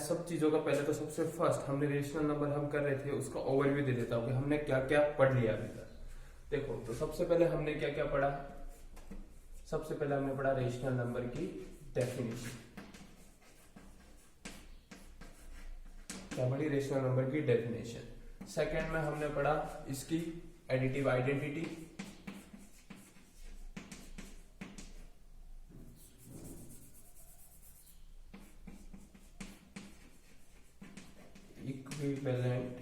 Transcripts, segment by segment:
सब चीजों का पहले तो सबसे फर्स्ट हमने रेशनल नंबर हम कर रहे थे उसका ओवरव्यू दे देता हूँ कि हमने क्या क्या पढ़ लिया अभी तक। देखो तो सबसे पहले हमने क्या क्या पढ़ा, सबसे पहले हमने पढ़ा रेशनल नंबर की डेफिनेशन। क्या पढ़ी? रेशनल नंबर की डेफिनेशन। सेकंड में हमने पढ़ा इसकी additive identity. Equivalent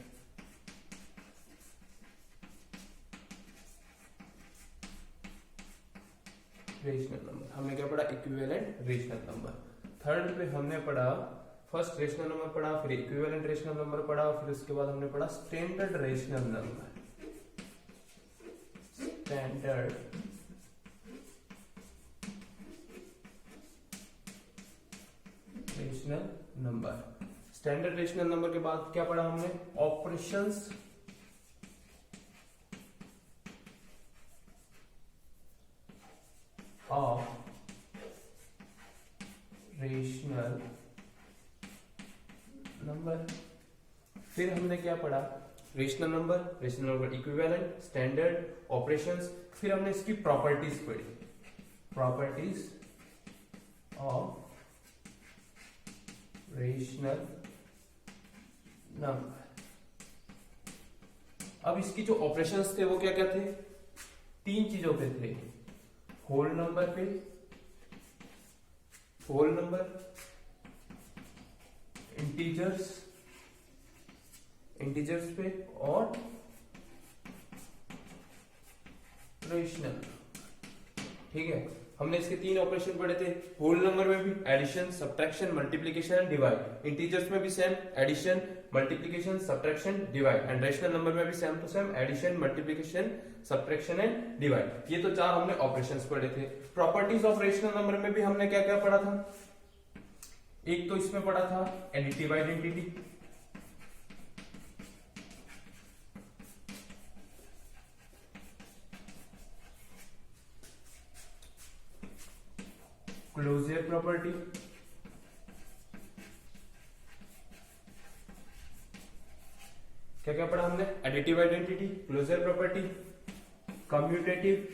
rational number. हमने क्या पढ़ा? Equivalent rational number. थर्ड पे हमने पढ़ा फर्स्ट रेशनल नंबर पढ़ा, फिर इक्विवेलेंट रेशनल नंबर पढ़ा, फिर उसके बाद हमने पढ़ा standard rational number. Standard rational number. Standard rational number के बाद क्या पढ़ा हमने? Operations of rational number. फिर हमने क्या पढ़ा? Rational number equivalent, standard, operations. फिर हमने इसकी प्रॉपर्टीज पढ़ी, प्रॉपर्टीज ऑफ रेशनल नंबर। अब इसकी जो ऑपरेशंस थे वो क्या क्या थे? तीन चीजों पे थे, होल नंबर पे, होल नंबर, इंटीजर्स पे और रेशनल। ठीक है, हमने इसके तीन ऑपरेशन पढ़े थे। होल नंबर में भी addition, subtraction, multiplication and divide. Integers में भी same, addition, multiplication, subtraction, divide. And rational number में भी same to same, addition, multiplication, subtraction and divide. ये तो चार हमने ऑपरेशंस पढ़े थे। प्रॉपर्टीज ऑफ रेशनल नंबर में भी हमने क्या क्या पढ़ा था? एक तो इसमें पढ़ा था एडिटिव आइडेंटिटी, क्लोजर प्रॉपर्टी, क्या क्या पढ़ा हमने? Additive identity, closure property, commutative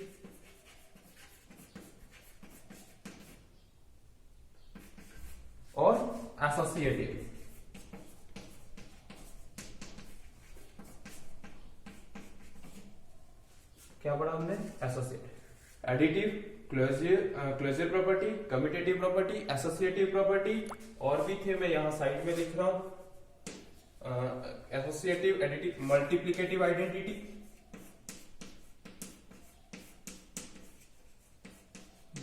और एसोसिएटिव। क्या पढ़ा हमने? Associative, additive, closure property, commutative property, associative property. और भी थे, मैं यहां साइड में लिख रहा हूं, associative, additive, multiplicative identity,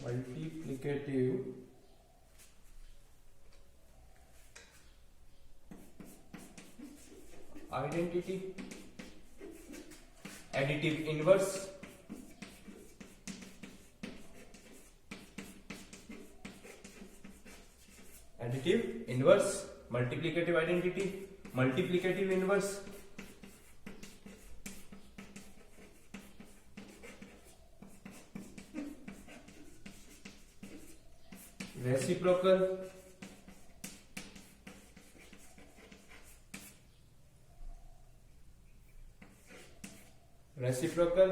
multiplicative identity, additive inverse, additive inverse, multiplicative identity, multiplicative inverse, reciprocal, reciprocal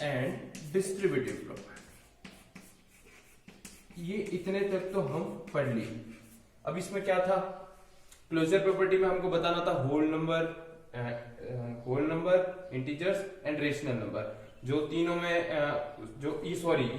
and distributive property. ये इतने तक तो हम पढ़ लिए। अब इसमें क्या था? क्लोजर प्रॉपर्टी में हमको बताना था whole number, integers and rational number. जो तीनों में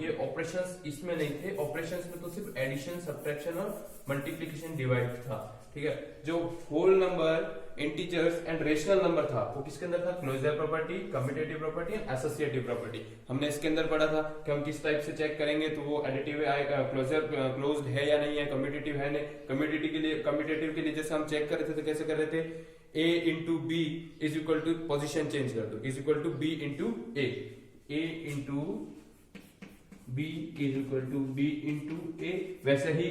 ये ऑपरेशंस इसमें नहीं थे। ऑपरेशंस में तो सिर्फ एडिशन, सब्ट्रैक्शन और मल्टीप्लिकेशन, डिवाइड था। ठीक है, जो whole number, integers and rational number था वो किसके अंदर था? Closure property, commutative property and associative property. हमने इसके अंदर पढ़ा था कि हम किस टाइप से चेक करेंगे तो वो एडिटिव क्लोजर क्लोज्ड है या नहीं है, कम्यूटेटिव है नहीं। कम्यूटेटिव के लिए जैसे हम चेक कर रहे थे तो कैसे कर रहे थे? a into B is equal to, position change कर दो, is equal to B into A into b is equal to B into A. वैसे ही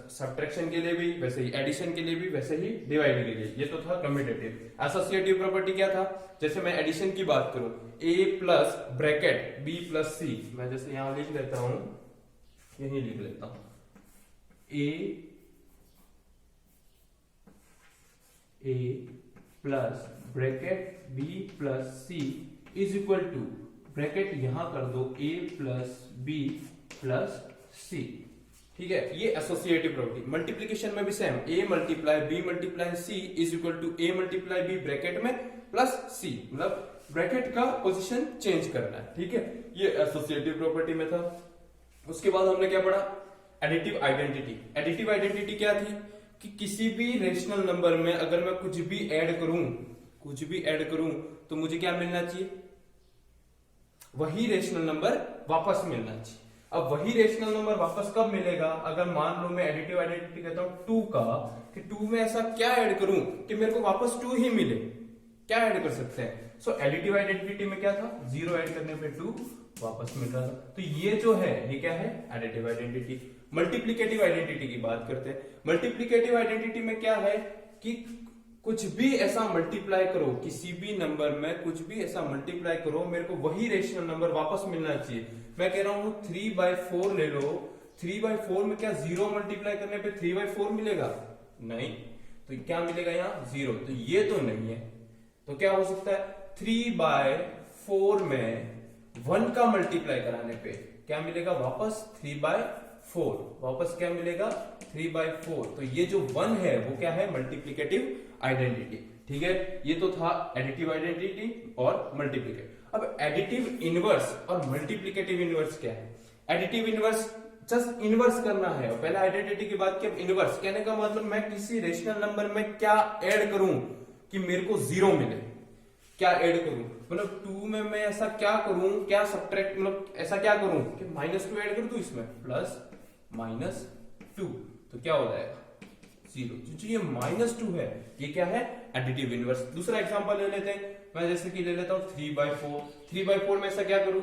सब्ट्रैक्शन के लिए भी, वैसे ही एडिशन के लिए भी, वैसे ही डिवाइड के लिए। ये तो था कम्यूटेटिव। एसोसिएटिव प्रॉपर्टी क्या था? जैसे मैं एडिशन की बात करूं, a plus bracket b plus c, मैं जैसे यहां लिख लेता हूं, यही लिख लेता हूं, a A plus bracket B plus C is equal to bracket यहां कर दो A plus B plus C. ठीक है, ये एसोसिएटिव प्रॉपर्टी। मल्टीप्लीकेशन में भी same, A multiply B multiply C is equal to A multiply B bracket में plus C, मतलब ब्रैकेट का पोजीशन चेंज करना है। ठीक है, ये एसोसिएटिव प्रॉपर्टी में था। उसके बाद हमने क्या पढ़ा, एडिटिव आइडेंटिटी। एडिटिव आइडेंटिटी क्या थी कि किसी भी रेशनल नंबर में अगर मैं कुछ भी ऐड करूं तो मुझे क्या मिलना चाहिए, वही रेशनल नंबर वापस मिलना चाहिए। अब वही रेशनल नंबर वापस कब मिलेगा, अगर मान लो मैं एडिटिव आइडेंटिटी कहता हूं 2 का, कि 2 में ऐसा क्या ऐड करूं कि मेरे को वापस 2 ही मिले, क्या ऐड कर सकते हैं। सो एडिटिव आइडेंटिटी में क्या था, 0 ऐड करने पे 2 वापस मिल रहा था। तो ये जो है ये क्या है, एडिटिव आइडेंटिटी। मल्टीप्लिकेटिव आइडेंटिटी की बात करते हैं। मल्टीप्लिकेटिव आइडेंटिटी में क्या है कि कुछ भी ऐसा मल्टीप्लाई करो, किसी भी नंबर में कुछ भी ऐसा मल्टीप्लाई करो, मेरे को वही रेशनल नंबर वापस मिलना चाहिए। मैं कह रहा हूं 3/4 ले लो, 3/4 में क्या 0 मल्टीप्लाई करने पे 3/4 मिलेगा, नहीं, तो क्या मिलेगा यहाँ 0, तो ये तो नहीं है। तो क्या हो सकता है, 3/4 में 1 का मल्टीप्लाई कराने पे क्या मिलेगा वापस 3/4, वापस क्या मिलेगा 3/4। तो ये जो 1 है वो क्या है, मल्टीप्लिकेटिव आइडेंटिटी। ठीक है, ये तो था एडिटिव आइडेंटिटी और मल्टीप्लिकेटिव। अब एडिटिव इनवर्स और मल्टीप्लिकेटिव इनवर्स क्या है। एडिटिव इनवर्स जस्ट इनवर्स करना है, और पहले आइडेंटिटी की बात की, अब इनवर्स कहने का मतलब मैं किसी रेशनल नंबर में क्या ऐड करूं कि मेरे को 0 मिले, क्या ऐड करूं, मतलब 2 में मैं ऐसा क्या करूं, क्या सब्ट्रैक्ट, मतलब ऐसा क्या करूं कि -2 ऐड कर दूं इसमें, प्लस -2, तो क्या हो जाएगा 0। जो ये -2 है ये क्या है, एडिटिव इनवर्स। दूसरा एग्जांपल ले लेते हैं, मैं जैसे कि ले लेता हूं 3/4। 3/4 में ऐसा क्या करूं,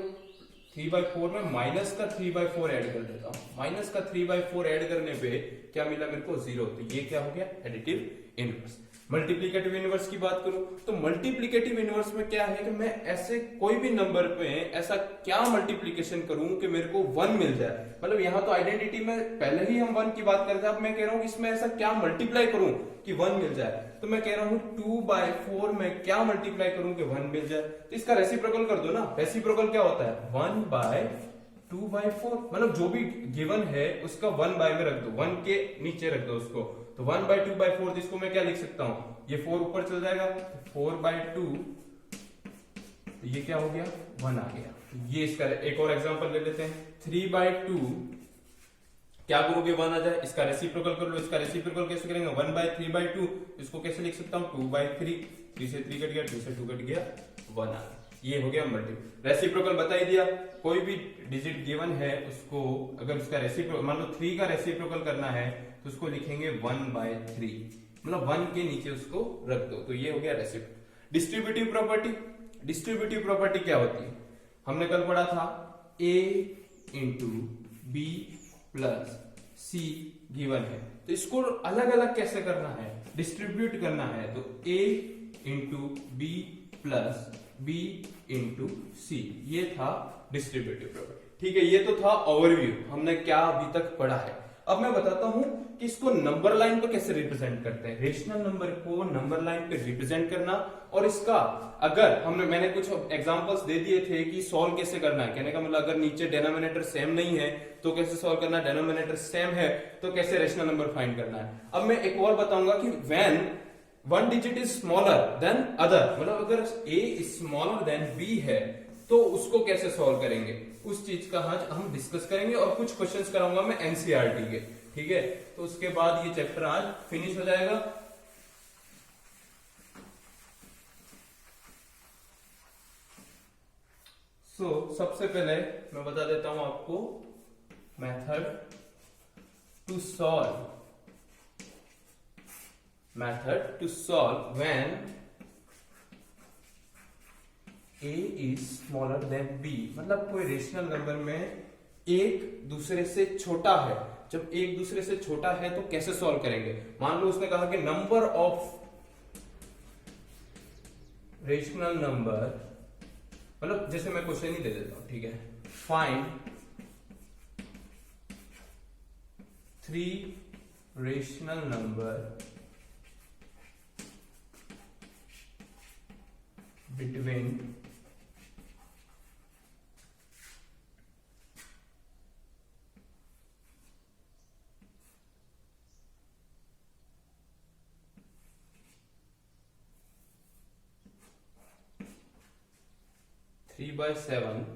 3/4 में माइनस का 3/4 ऐड कर देता हूं, माइनस का 3/4 ऐड करने पे क्या मिला मेरे को 0, तो ये क्या हो गया, एडिटिव इनवर्स। मल्टीप्लिकेटिव इनवर्स की बात करूं तो मल्टीप्लिकेटिव इनवर्स में क्या है कि मैं ऐसे कोई भी नंबर पे ऐसा क्या मल्टीप्लिकेशन करूं कि मेरे को 1 मिल जाए। मतलब यहां तो आइडेंटिटी में पहले ही हम 1 की बात करते हैं, अब मैं कह रहा हूं इसमें ऐसा क्या मल्टीप्लाई करूं कि 1 मिल जाए। तो मैं कह रहा हूं 2/4 में क्या मल्टीप्लाई करूं कि 1 मिल जाए, तो इसका रेसिप्रोकल कर दो ना। रेसिप्रोकल क्या होता है, 1/2/4, मतलब जो भी गिवन है उसका 1 में रख दो, 1 के नीचे रख दो उसको, तो 1/2/4, इसको मैं क्या लिख सकता हूं, ये 4 ऊपर चल जाएगा, 4/2, तो ये क्या हो गया 1 आ गया। ये इसका एक और एग्जांपल ले लेते हैं, 3/2 क्या करोगे 1 आ जाए, इसका रेसिप्रोकल कर लो। इसका रेसिप्रोकल कैसे करेंगे, 1/3/2, इसको कैसे लिख सकता हूं 2/3, 3 से 3 कट गया, 2 से 2 कट गया, 1 आ गया। ये हो गया मल्टीप्ल। रेसिप्रोकल बता ही दिया, कोई भी डिजिट गिवन है उसको अगर उसका रेसिप्रोकल, मान लो 3 का रेसिप्रोकल करना है तो उसको लिखेंगे 1/3, मतलब 1 के नीचे उसको रख दो, तो ये हो गया reciprocal. Distributive property, distributive property क्या होती है, हमने कल पढ़ा था a into B plus C given है, तो इसको अलग अलग कैसे करना है, डिस्ट्रीब्यूट करना है, तो a into B plus b into C, ये था डिस्ट्रीब्यूटिव प्रॉपर्टी। ठीक है, ये तो था ओवरव्यू, हमने क्या अभी तक पढ़ा है। अब मैं बताता हूं कि इसको नंबर लाइन पे कैसे रिप्रेजेंट करते हैं, रेशनल नंबर को नंबर लाइन पे रिप्रेजेंट करना, और इसका अगर मैंने कुछ एग्जांपल्स दे दिए थे कि सॉल्व कैसे करना है। कहने का मतलब अगर नीचे डिनोमिनेटर सेम नहीं है तो कैसे सॉल्व करना है, डिनोमिनेटर सेम है तो कैसे रेशनल नंबर फाइंड करना है। अब मैं एक और बताऊंगा कि when one digit is smaller than other, मतलब अगर a is smaller than b है तो उसको कैसे सॉल्व करेंगे, उस चीज का आज हम डिस्कस करेंगे, और कुछ क्वेश्चंस कराऊंगा मैं एनसीईआरटी के। ठीक है, तो उसके बाद ये चैप्टर आज फिनिश हो जाएगा। सबसे पहले मैं बता देता हूं आपको method to solve, method to solve when a is smaller than b, मतलब कोई रेशनल नंबर में एक दूसरे से छोटा है, जब एक दूसरे से छोटा है तो कैसे सॉल्व करेंगे। मान लो उसने कहा कि नंबर ऑफ रेशनल नंबर, मतलब जैसे मैं क्वेश्चन ही दे देता हूं, ठीक है, find 3 rational number between 3/7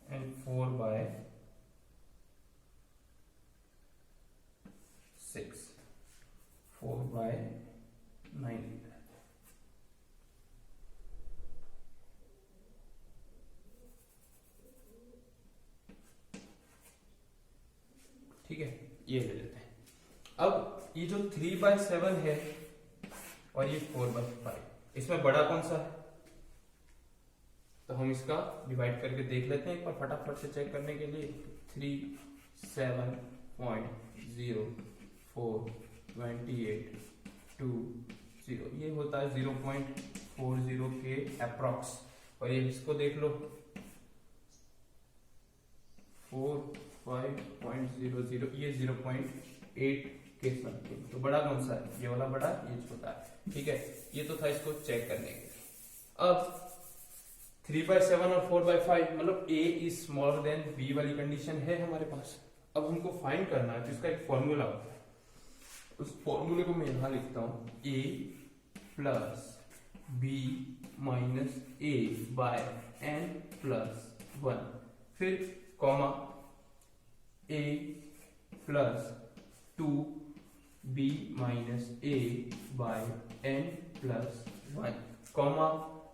and 4/6, 4/9। ठीक है, ये ले लेते हैं। अब ये जो 3/7 है और ये 4/5, इसमें बड़ा कौन सा है? तो हम इसका डिवाइड करके देख लेते हैं एक बार फटाफट से चेक करने के लिए। 37.042820, ये होता है 0.40 के अप्रॉक्स। और ये इसको देख लो 45.00, ये 0.8 के समथिंग। तो बड़ा कौन सा है? ये वाला बड़ा, ये छोटा है। ठीक है, ये तो था इसको चेक करने के लिए। अब 3/7 और 4/5 मतलब A is smaller than B वाली कंडीशन है हमारे पास। अब हमको फाइंड करना है, तो इसका एक फॉर्मूला होता है। उस फॉर्मूले को मैं यहां लिखता हूं, A plus B minus A by N plus 1, फिर comma A plus 2B minus A by N plus 1, comma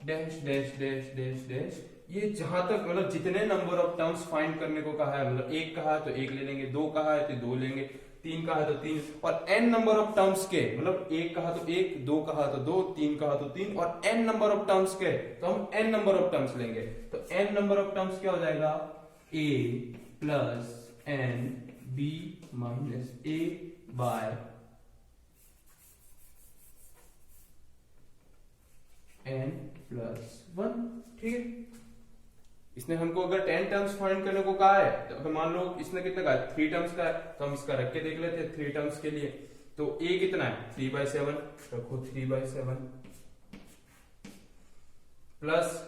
dash dash dash dash dash. ये जहां तक मतलब जितने नंबर ऑफ टर्म्स फाइंड करने को कहा है, मतलब 1 कहा है तो 1 ले लेंगे, 2 कहा है तो 2 लेंगे, 3 कहा है तो 3, और n नंबर ऑफ टर्म्स के, मतलब 1 कहा तो 1, 2 कहा तो 2, 3 कहा तो 3, और n नंबर ऑफ टर्म्स के तो हम n नंबर ऑफ टर्म्स लेंगे। तो n नंबर ऑफ टर्म्स क्या हो जाएगा? a plus n b minus a by n plus 1। ठीक है, इसने हमको अगर 10 टर्म्स फाइंड करने को कहा है, तो अगर मान लो इसने कितने का है? 3 टर्म्स का है, तो हम इसका रख के देख लेते हैं 3 टर्म्स के लिए। तो a कितना है? 3/7, रखो 3/7 plus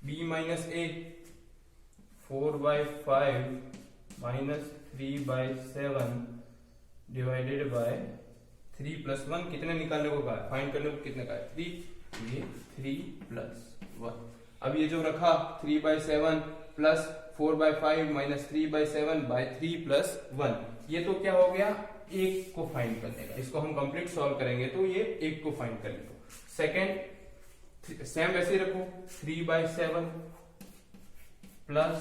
b minus a 4/5 minus 3/7 divided by 3 plus 1। कितने निकालने को कहा है? फाइंड करने को कितने का है? 3, ये 3 प्लस 1। अब ये जो रखा 3/7 प्लस 4/5 माइनस 3/7 बाय 3 प्लस 1, ये तो क्या हो गया? 1 को फाइंड करने का। इसको हम कंप्लीट सॉल्व करेंगे तो ये 1 को फाइंड करेंगे। सेकेंड सेम वैसे ही रखो, 3/7 plus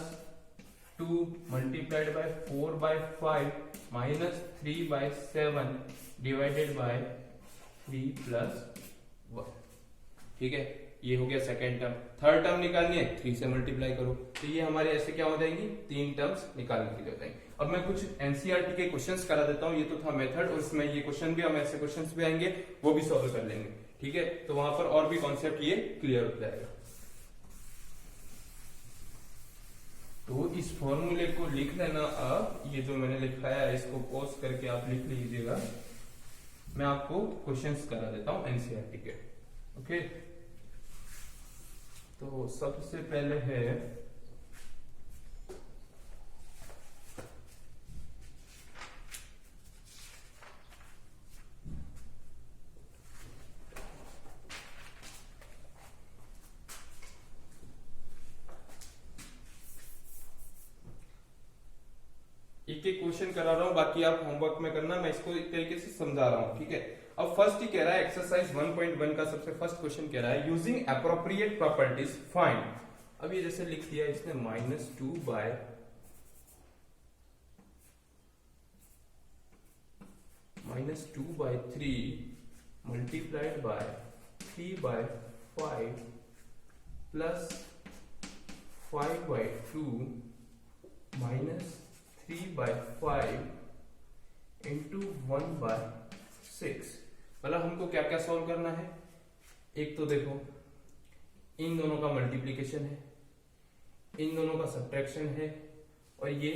2 multiplied by 4/5 minus 3/7 divided by 3 plus 1। ठीक है, ये हो गया सेकेंड टर्म। थर्ड टर्म निकालनी है, 3 से मल्टीप्लाई करो, तो ये हमारे ऐसे क्या हो जाएंगी? 3 टर्म्स निकालने के लिए हो जाएंगे। अब मैं कुछ एनसीईआरटी के क्वेश्चंस करा देता हूं। ये तो था मेथड, और इसमें ये क्वेश्चन भी, हम ऐसे क्वेश्चंस भी आएंगे, वो भी सॉल्व कर लेंगे। ठीक है, तो वहां पर और भी कॉन्सेप्ट ये क्लियर हो जाएगा। तो इस फॉर्मूले को लिख लेना आप। ये जो मैंने लिखा है इसको पॉज करके आप लिख लीजिएगा। मैं आपको क्वेश्चंस करा देता हूं एनसीईआरटी के। ओके, तो सबसे पहले है एक एक क्वेश्चन करा रहा हूं, बाकी आप होमवर्क में करना, मैं इसको एक तरीके से समझा रहा हूं। ठीक है, अब फर्स्ट ही कह रहा है एक्सरसाइज 1.1 का सबसे फर्स्ट क्वेश्चन कह रहा है यूजिंग अप्रोप्रिएट प्रॉपर्टीज फाइंड। अब ये जैसे लिख दिया इसने -2 by -2/3 multiplied by 3/5 plus 5/2 minus 3/5 into 1/6। मतलब हमको क्या क्या सॉल्व करना है? एक तो देखो इन दोनों का मल्टीप्लीकेशन है, इन दोनों का सब्ट्रैक्शन है, और ये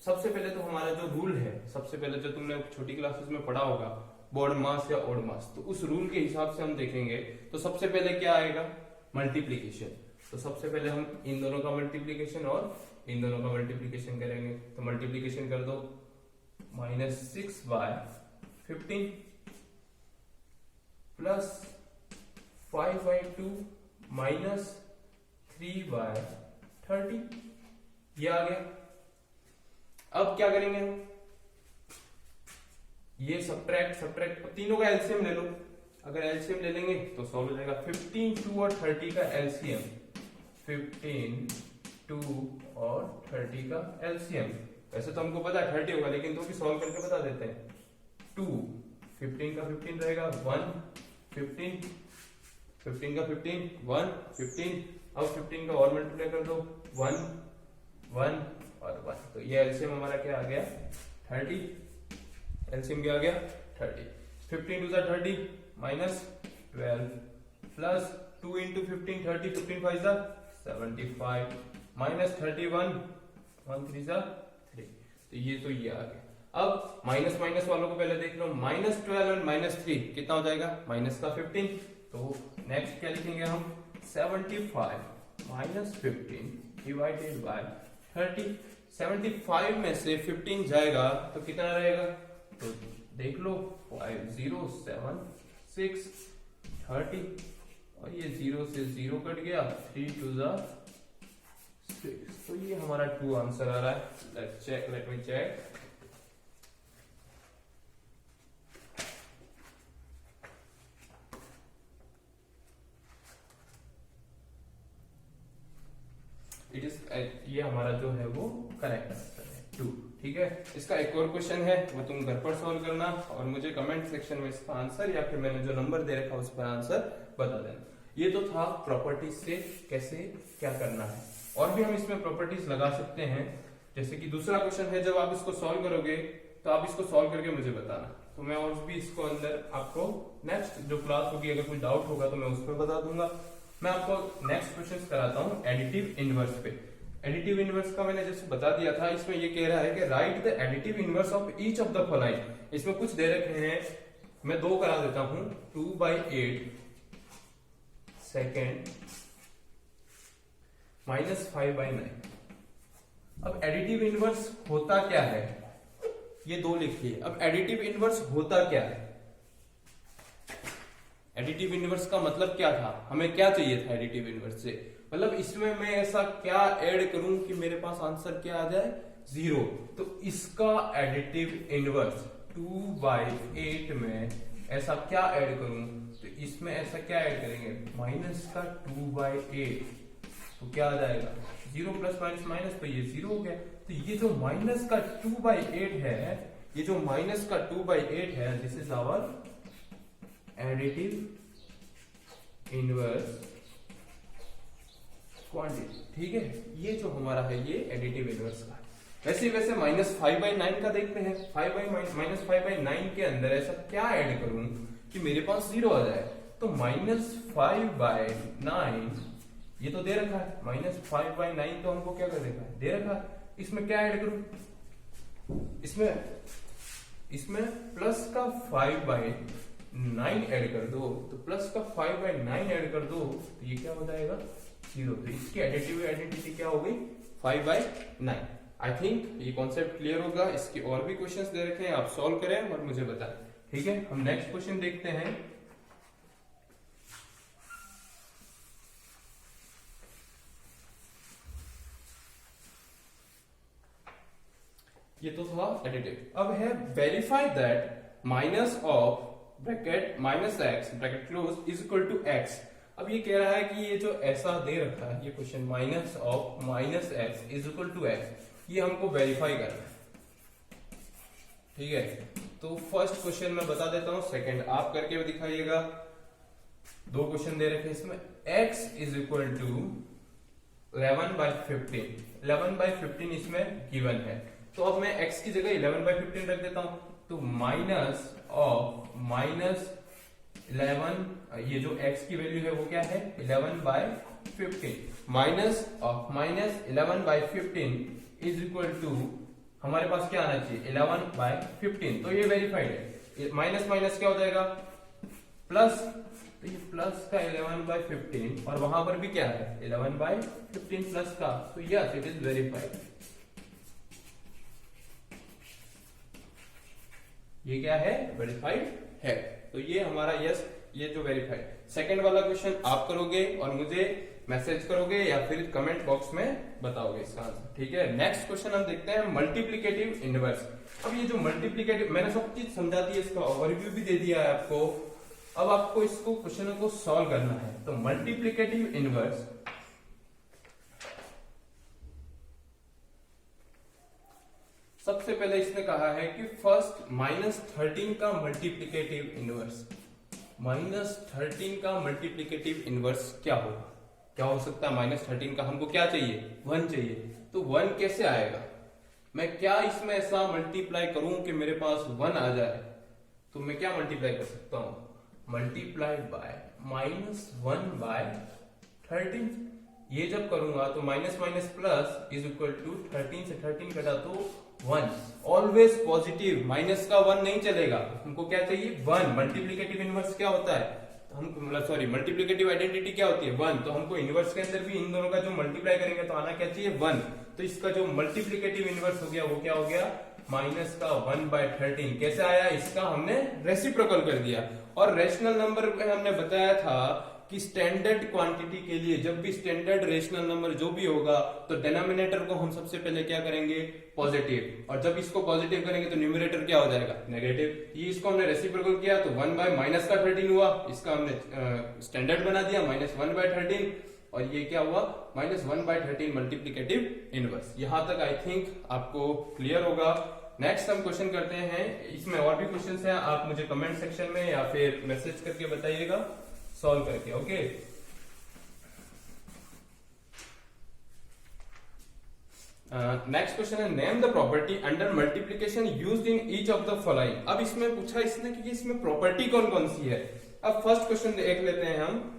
सबसे पहले तो हमारा जो रूल है, सबसे पहले जो तुमने छोटी क्लासेस में पढ़ा होगा बॉड मास या ऑड मास, तो उस रूल के हिसाब से हम देखेंगे। तो सबसे पहले क्या आएगा, मल्टीप्लीकेशन। तो सबसे पहले हम इन दोनों का मल्टीप्लीकेशन और इन दोनों का मल्टीप्लीकेशन करेंगे। तो मल्टीप्लीकेशन कर दो, -6/15 प्लस 5/2 -3/30, ये आ गया। अब क्या करेंगे, ये सब्ट्रैक्ट तीनों का एलसीएम ले लो। अगर एलसीएम ले लेंगे तो सॉल्व हो जाएगा। 15, 2 और 30 का एलसीएम, 15, 2 और 30 का एलसीएम। वैसे तो हमको पता है 30 होगा, लेकिन तो भी सॉल्व करके बता देते हैं। 2, 15 का 15 रहेगा, 1, 15, 15 का 15, 1, 15। अब 15 का और मल्टीप्लाई कर दो, 1, 1 और 1। तो ये एलसीएम हमारा क्या आ गया, 30। एलसीएम क्या आ गया, 30। 15 2 30 -12 प्लस 2 into 15 30, 15 5 75 -31 1 3 3। तो ये आ गया। अब माइनस माइनस वालों को पहले देख लो, -12 और -3 कितना हो जाएगा, माइनस का 15। तो नेक्स्ट क्या लिखेंगे हम, 75 -15 डिवाइडेड बाय 30। 75 में से 15 जाएगा तो कितना रहेगा, तो देख लो 5 0 7 6 30, और ये 0 से 0 कट गया, 3 2 6। तो ये हमारा 2 आंसर आ रहा है। Let me check. It is, ये हमारा जो है वो करेक्ट आंसर है 2। ठीक है, इसका एक और क्वेश्चन है, वो तुम घर पर सॉल्व करना और मुझे कमेंट सेक्शन में इसका आंसर या फिर मैंने जो नंबर दे रखा उस पर आंसर बता देना। ये तो था प्रॉपर्टीज से कैसे क्या करना है। और भी हम इसमें प्रॉपर्टीज लगा सकते हैं, जैसे कि दूसरा क्वेश्चन है, जब आप इसको सॉल्व करोगे तो आप इसको सॉल्व करके मुझे बताना। तो मैं और भी इसको अंदर आपको नेक्स्ट जो क्लास होगी, अगर कोई डाउट होगा तो मैं उस पर बता दूंगा। मैं आपको नेक्स्ट क्वेश्चन कराता हूँ एडिटिव इनवर्स पे। एडिटिव इनवर्स का मैंने जैसे बता दिया था, इसमें ये कह रहा है कि right the additive inverse of each of the following. इसमें कुछ दे रखे हैं, मैं 2 करा देता हूं, 2/8 सेकेंड -5/9। अब एडिटिव इनवर्स होता क्या है, ये 2 लिखिए। अब एडिटिव इनवर्स होता क्या है, एडिटिव इनवर्स का मतलब क्या था, हमें क्या चाहिए था एडिटिव इनवर्स से, मतलब इसमें मैं ऐसा क्या ऐड करूं कि मेरे पास आंसर क्या आ जाए, 0। तो इसका एडिटिव इनवर्स 2/8 में ऐसा क्या ऐड करूं, तो इसमें ऐसा क्या ऐड करेंगे, माइनस का 2/8, तो क्या आ जाएगा 0 प्लस माइनस माइनस, तो ये 0 हो गया। तो ये जो माइनस का 2/8 है, ये जो माइनस का 2/8 है, this is our additive inverse quantity. ठीक है, ये जो हमारा है ये एडिटिव इनवर्स का। वैसे -5/9 का देखते हैं। -5/9 के अंदर ऐसा क्या ऐड करूं कि मेरे पास 0 आ जाए, तो -5/9 ये तो दे रखा है, -5/9 तो हमको क्या कर रखा है, दे रखा है। इसमें क्या ऐड करूं, इसमें प्लस का 5/9 ऐड कर दो, तो प्लस का 5/9 ऐड कर दो, तो ये क्या हो जाएगा 0। तो इसकी एडिटिव आइडेंटिटी क्या हो गई, 5/9। आई थिंक ये कॉन्सेप्ट क्लियर होगा। इसके और भी क्वेश्चंस दे रखे हैं, आप सॉल्व करें और मुझे बताएं। ठीक है, हम नेक्स्ट क्वेश्चन देखते हैं। ये तो था एडिटिव। अब है verify that minus of bracket -x bracket close is equal to x। अब ये कह रहा है कि ये जो ऐसा दे रखा है ये question, minus of -x is equal to x, ये हमको वेरीफाई करना है। ठीक है, तो फर्स्ट क्वेश्चन मैं बता देता हूं, सेकंड आप करके दिखाइएगा। 2 क्वेश्चन दे रखे हैं इसमें। x इज इक्वल टू 11/15, 11/15 इसमें गिवन है। तो अब मैं x की जगह 11/15 रख देता हूं, तो माइनस ऑफ -11, ये जो x की वैल्यू है वो क्या है 11/15, minus of -11/15 is equal to हमारे पास क्या आना चाहिए 11/15, तो ये वेरीफाइड है। माइनस माइनस क्या हो जाएगा प्लस, तो ये प्लस का 11/15 और वहां पर भी क्या है 11/15 प्लस का, तो यस इट इज वेरीफाइड। ये क्या है वेरीफाइड है, तो ये हमारा यस, ये जो वेरीफाइड। सेकंड वाला क्वेश्चन आप करोगे और मुझे मैसेज करोगे या फिर कमेंट बॉक्स में बताओगे इसका आंसर, ठीक है। नेक्स्ट क्वेश्चन हम देखते हैं मल्टीप्लिकेटिव इनवर्स। अब ये जो मल्टीप्लिकेटिव, मैंने सब चीज समझा दी है, इसका ओवरव्यू भी दे दिया है आपको। अब आपको इसको क्वेश्चन को सॉल्व करना है। तो मल्टीप्लिकेटिव इनवर्स, सबसे पहले इसने कहा है कि फर्स्ट -13 का मल्टीप्लिकेटिव इनवर्स, -13 का मल्टीप्लिकेटिव इनवर्स क्या होगा, क्या हो सकता है। -13 का हमको क्या चाहिए 1 चाहिए, तो 1 कैसे आएगा, मैं क्या इसमें ऐसा मल्टीप्लाई करूं कि मेरे पास 1 आ जाए। तो मैं क्या मल्टीप्लाई कर सकता हूं, मल्टीप्लाइड बाय -1/13। ये जब करूंगा तो minus minus plus is equal to 13 से 13 कटा तो 1। ऑलवेज पॉजिटिव, माइनस का 1 नहीं चलेगा, हमको क्या चाहिए 1। मल्टीप्लिकेटिव इनवर्स क्या होता है, हम सॉरी मल्टीप्लिकेटिव आइडेंटिटी क्या होती है 1। तो हमको इनवर्स के अंदर भी इन दोनों का जो मल्टीप्लाई करेंगे तो आना क्या चाहिए 1। तो इसका जो मल्टीप्लिकेटिव इनवर्स हो गया वो क्या हो गया माइनस का 1/13। कैसे आया, इसका हमने रेसिप्रोकल कर दिया। और रेशनल नंबर में हमने बताया था कि स्टैंडर्ड क्वांटिटी के लिए जब भी स्टैंडर्ड रेशनल नंबर जो भी होगा तो डिनोमिनेटर को हम सबसे पहले क्या करेंगे पॉजिटिव, और जब इसको पॉजिटिव करेंगे तो न्यूमरेटर क्या हो जाएगा नेगेटिव। ये इसको हमने रेसिप्रोकल किया तो 1/-13 हुआ, इसका हमने स्टैंडर्ड बना दिया -1/13, और ये क्या हुआ -1/13 मल्टीप्लिकेटिव इनवर्स। यहां तक आई थिंक आपको क्लियर होगा। नेक्स्ट हम क्वेश्चन करते हैं, इसमें और भी क्वेश्चंस हैं, आप मुझे कमेंट सेक्शन में या फिर मैसेज करके बताइएगा सॉल्व करके, ओके। नेक्स्ट क्वेश्चन है name the property under multiplication used in each of the following. अब इसमें पूछा इसने कि इसमें प्रॉपर्टी कौन कौन सी है। अब फर्स्ट क्वेश्चन देख लेते हैं हम,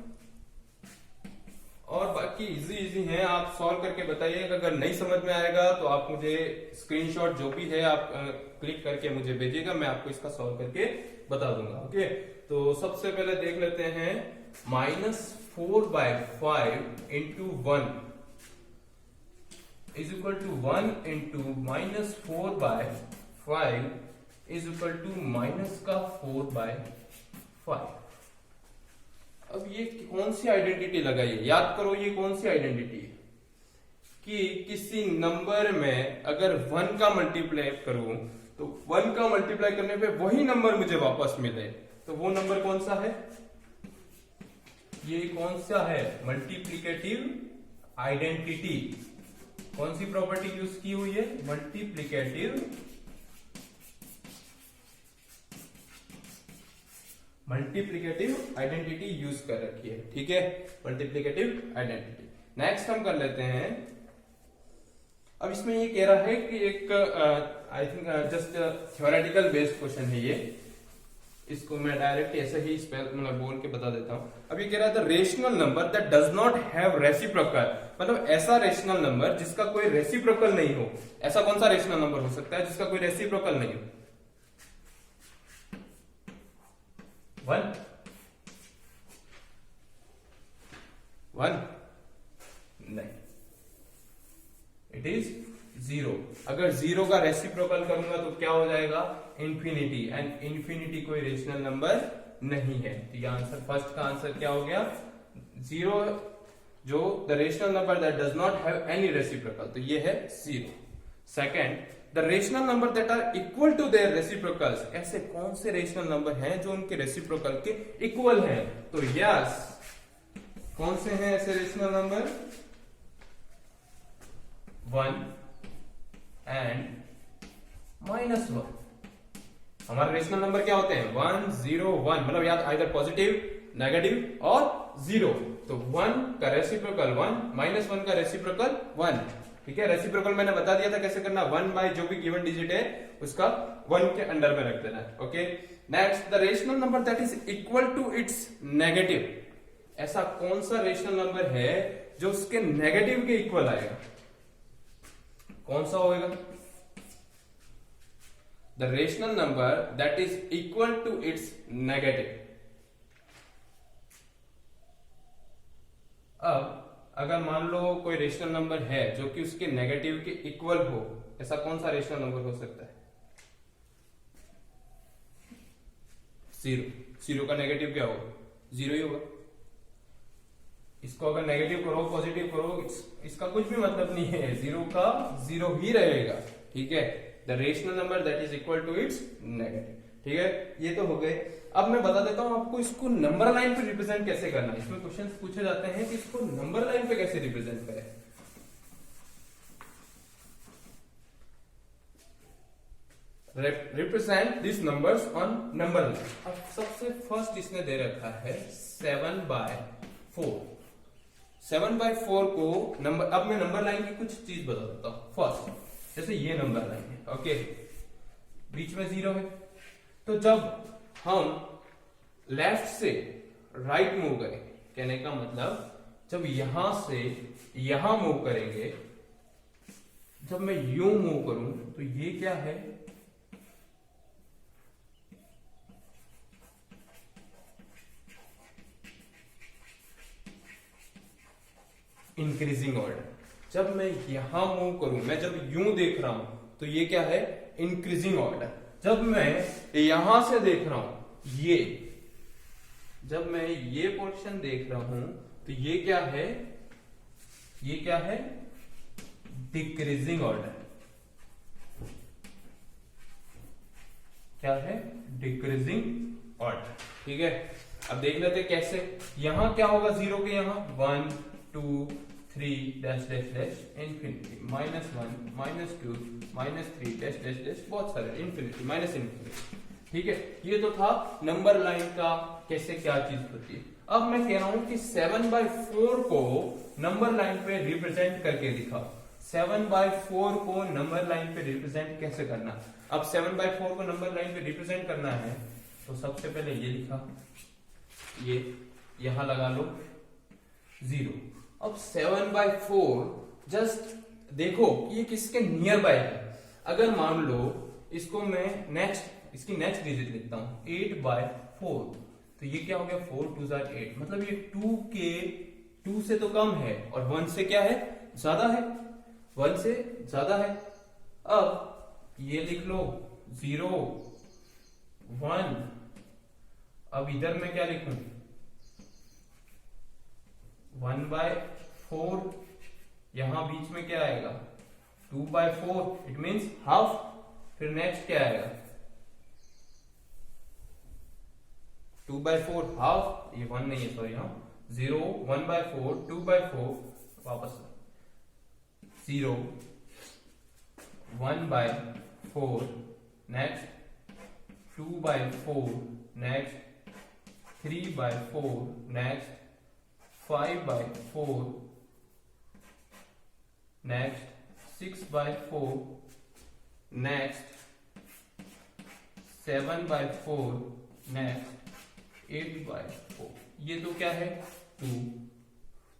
और बाकी इजी इजी हैं, आप सॉल्व करके बताइएगा। अगर नहीं समझ में आएगा तो आप मुझे स्क्रीनशॉट जो भी है आप क्लिक करके मुझे भेजिएगा, मैं आपको इसका सॉल्व करके बता दूंगा, ओके। तो सबसे पहले देख लेते हैं -4/5 into 1 is equal to 1 into -4/5 is equal to -4/5। अब ये कौन सी आइडेंटिटी लगाई है, याद करो ये कौन सी आइडेंटिटी है कि किसी नंबर में अगर 1 का मल्टीप्लाई करूं तो 1 का मल्टीप्लाई करने पे वही नंबर मुझे वापस मिले, तो वो नंबर कौन सा है, ये कौन सा है मल्टीप्लिकेटिव आइडेंटिटी। कौन सी प्रॉपर्टी यूज की हुई है मल्टीप्लिकेटिव आइडेंटिटी यूज कर रखी है, ठीक है, मल्टीप्लिकेटिव आइडेंटिटी। नेक्स्ट हम कर लेते हैं, अब इसमें ये कह रहा है कि एक I think just theoretical based question है ये, इसको मैं डायरेक्ट ऐसे ही मतलब बोल के बता देता हूं। अब ये कह रहा था rational number that does not have reciprocal, मतलब ऐसा रेशनल नंबर जिसका कोई रेसिप्रोकल नहीं हो। ऐसा कौन सा रेशनल नंबर हो सकता है जिसका कोई रेसिप्रोकल नहीं हो, 1 नहीं, इट इज 0। अगर 0 का रेसिप्रोकल करूंगा तो क्या हो जाएगा इंफिनिटी, एंड इंफिनिटी कोई रेशनल नंबर नहीं है। तो ये आंसर फर्स्ट का आंसर क्या हो गया 0, जो the rational number that does not have any reciprocal, तो ये है 0। Second, the rational number that are equal to their reciprocals, ऐसे कौन से रेशनल नंबर हैं जो उनके रेसिप्रोकल के इक्वल हैं, तो यस कौन से हैं ऐसे रेशनल नंबर 1 एंड -1। हमारे रेशनल नंबर क्या होते हैं 1 0 1, मतलब याद आइदर पॉजिटिव नेगेटिव और 0। तो 1 का रेसिप्रोकल 1, -1 का रेसिप्रोकल 1, ठीक है। रेसिप्रोकल मैंने बता दिया था कैसे करना, 1 बाय जो भी गिवन डिजिट है उसका 1 के अंडर में रख देना है, okay. Next, the rational number that is equal to its negative, ऐसा कौन सा रेशनल नंबर है जो उसके नेगेटिव के इक्वल आएगा, कौन सा होगा the rational number that is equal to its negative. अब अगर मान लो कोई रेशनल नंबर है जो कि उसके नेगेटिव के इक्वल हो, ऐसा कौन सा रेशनल नंबर हो सकता है? जीरो। जीरो का नेगेटिव क्या होगा? जीरो ही होगा। इसको अगर नेगेटिव करो पॉजिटिव करो इसका कुछ भी मतलब नहीं है, जीरो का जीरो ही रहेगा। ठीक है, the rational number that is equal to its negative. ठीक है, ये तो हो गए। अब मैं बता देता हूं आपको इसको नंबर लाइन पे रिप्रेजेंट कैसे करना है। इसमें क्वेश्चंस पूछे जाते हैं कि इसको नंबर लाइन पे कैसे रिप्रेजेंट करें। Represent this numbers on number line. अब सबसे फर्स्ट इसने दे रखा है 7/4। 7/4 को नंबर, अब मैं नंबर लाइन की कुछ चीज बता देता हूं। फर्स्ट जैसे ये नंबर लाइन है, ओके, बीच में जीरो है, तो जब हम लेफ्ट से राइट मूव करें, कहने का मतलब जब यहां से यहां मूव करेंगे, जब मैं यूं मूव करूं तो ये क्या है? Increasing order. जब मैं यहां मूव करूं, मैं जब यूं देख रहा हूं तो ये क्या है? Increasing order. जब मैं यहां से देख रहा हूं, ये जब मैं ये पोर्शन देख रहा हूं तो ये क्या है? ये क्या है? Decreasing order. क्या है? Decreasing order. ठीक है, अब देख लेते कैसे। यहां क्या होगा? जीरो के यहां 1 2 3 dash dash dash infinity, -1 -2 -3 dash dash dash, बहुत सारे इंफिनिटी माइनस इंफिनिटी। ठीक है, ये तो था नंबर लाइन का कैसे क्या चीज होती है। अब मैं कह रहा हूं कि 7/4 को नंबर लाइन पे रिप्रेजेंट करके दिखाओ। 7/4 को नंबर लाइन पे रिप्रेजेंट कैसे करना? अब 7/4 को नंबर लाइन पे रिप्रेजेंट करना है तो सबसे पहले ये लिखा, ये यहां लगा लो 0। अब 7/4 जस्ट देखो कि ये किसके नियर बाय है। अगर मान लो इसको मैं इसकी नेक्स्ट डिजिट लिखता हूं 8/4, तो ये क्या हो गया? 4 2 8, मतलब ये 2 से तो कम है और 1 से क्या है? ज्यादा है, 1 से ज्यादा है। अब ये लिख लो 0 1। अब इधर मैं क्या लिखूं? 1/4, यहां बीच में क्या आएगा? 2/4, इट मींस हाफ। फिर नेक्स्ट क्या आएगा? 2/4 हाफ, ये 1 नहीं है सॉरी, यहां 0 1/4 2/4, वापस 0 1/4, next 2/4, next 3/4, next 5/4, next 6/4, next 7/4, next 8/4। ये तो क्या है? 2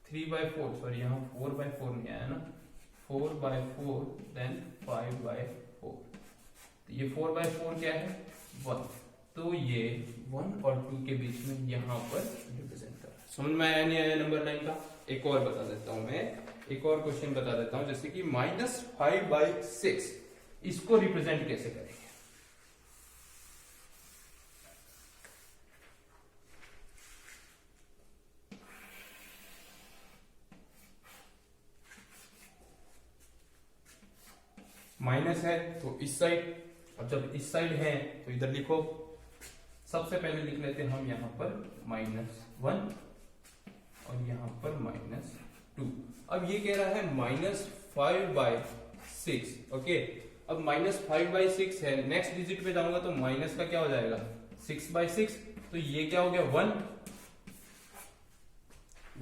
3/4, सॉरी यहाँ 4/4 नहीं आया ना, 4/4, देन 5/4। तो ये 4/4 क्या है? 1। तो ये 1 और 2 के बीच में यहां पर रिप्रेजेंट कर रहा है। समझ में आया नहीं आया नंबर लाइन का? एक और बता देता हूं मैं, एक और क्वेश्चन बता देता हूं, जैसे कि -5/6, इसको रिप्रेजेंट कैसे करेंगे? माइनस है तो इस साइड, अब जब इस साइड है तो इधर लिखो। सबसे पहले लिख लेते हैं हम यहां पर -1 और यहां पर -2। अब ये कह रहा है -5/6, ओके। अब -5/6 है, नेक्स्ट डिजिट पे जाऊंगा तो माइनस का क्या हो जाएगा? 6/6, तो ये क्या हो गया?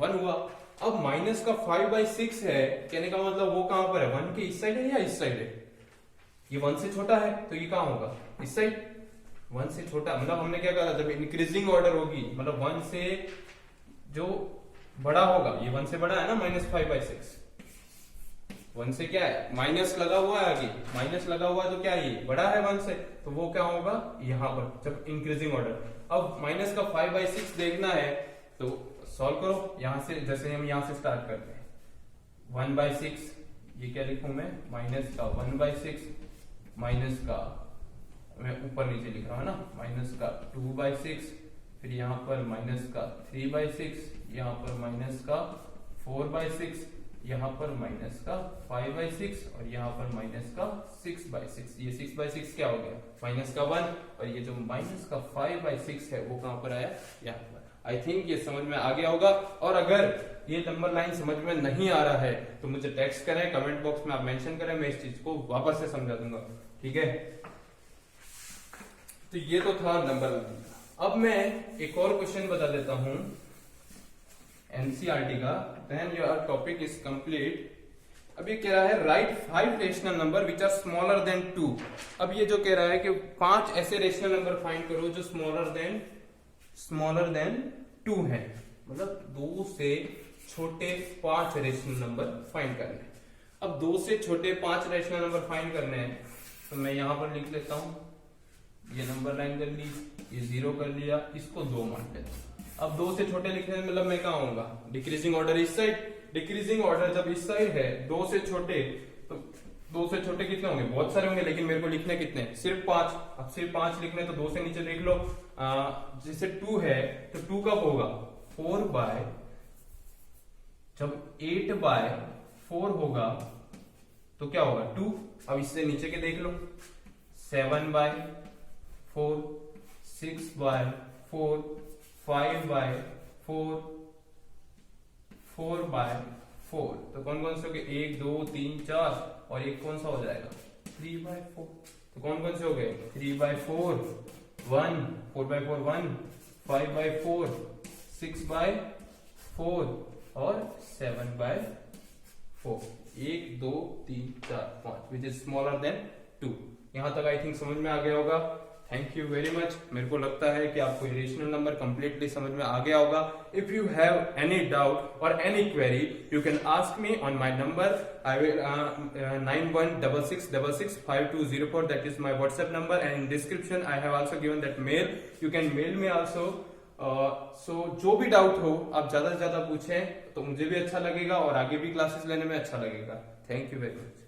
1 हुआ। अब माइनस का 5/6 है, कहने का मतलब वो कहां पर है? 1 के इस साइड है या इस साइड है? ये 1 से छोटा है तो ये कहां होगा? इस साइड। 1 से छोटा मतलब हमने क्या कहा? जब इंक्रीजिंग ऑर्डर होगी, मतलब 1 से जो बड़ा होगा, ये 1 से बड़ा है ना, -5/6, 1 से क्या है, माइनस लगा हुआ है, आगे माइनस लगा हुआ है तो क्या है, ये बड़ा है 1 से, तो वो क्या होगा यहाँ पर जब इंक्रीजिंग ऑर्डर। अब माइनस का 5/6 देखना है तो सॉल्व करो यहाँ से, जैसे हम यहाँ से स्टार्ट करते हैं 1/6, ये क्या लिखूं मैं, माइनस का 1/6, माइनस का मैं ऊपर नीचे लिख रहा हूं ना, माइनस का 2/6, फिर यहाँ पर माइनस का 3/6, यहाँ पर माइनस का 4/6, यहाँ पर माइनस का 5/6 और यहाँ पर माइनस का 6/6। ये 6/6 क्या हो गया, माइनस का 1, और ये जो माइनस का 5/6 है वो कहां पर आया, यहाँ पर। आई थिंक ये समझ में आ गया होगा, और अगर ये नंबर लाइन समझ में नहीं आ रहा है तो मुझे टेक्स्ट करें, कमेंट बॉक्स में आप मेंशन करें, मैं इस चीज को वापस से समझा दूंगा, ठीक है। तो ये तो था नंबर लाइन का। अब मैं एक और क्वेश्चन बता देता हूं एनसीईआरटी का, then your topic is complete. अब ये कह रहा है right 5 rational number which are smaller than 2। अब ये जो कह रहा है कि 5 ऐसे रेशनल नंबर फाइंड करो जो स्मॉलर देन 2 है, मतलब 2 से छोटे 5 रेशनल नंबर फाइंड करने हैं। अब 2 से छोटे 5 रेशनल नंबर फाइंड करने हैं तो मैं यहां पर लिख लेता हूं, ये नंबर लाइन कर ली, ये 0 कर लिया, इसको 2 मान लेता हूं। अब 2 से छोटे लिखने में मतलब मैं कहां आऊंगा, डिक्रीजिंग ऑर्डर इस साइड, डिक्रीजिंग ऑर्डर जब इस साइड है 2 से छोटे, तो 2 से छोटे कितने होंगे, बहुत सारे होंगे, लेकिन मेरे को लिखने कितने, सिर्फ 5। अब सिर्फ 5 लिखने तो 2 से नीचे लिख लो, जैसे 2 है तो 2 कब होगा, 4 जब 8/4 होगा तो क्या होगा 2। अब इससे नीचे के देख लो, 7/4, 6/4, 5/4, 4/4, तो कौन कौन से हो गए, 1 2 3 4, और एक कौन सा हो जाएगा 3/4, तो कौन कौन से हो गए 3/4, 1, 4/4 1, 5/4, 6/4 और 7/4, 1 2 3 4 5 विच इज स्मॉलर देन 2। यहां तक आई थिंक समझ में आ गया होगा। Thank you very much. मेरे को लगता है कि आपको रेशनल नंबर कंप्लीटली समझ में आ गया होगा। If you have any doubt और any query you can ask me on my number, I will 9166665204, that is my WhatsApp number, and in description I have also given that mail, you can mail me also. So जो भी doubt हो आप ज्यादा से ज्यादा पूछें तो मुझे भी अच्छा लगेगा और आगे भी क्लासेस लेने में अच्छा लगेगा। Thank you very much.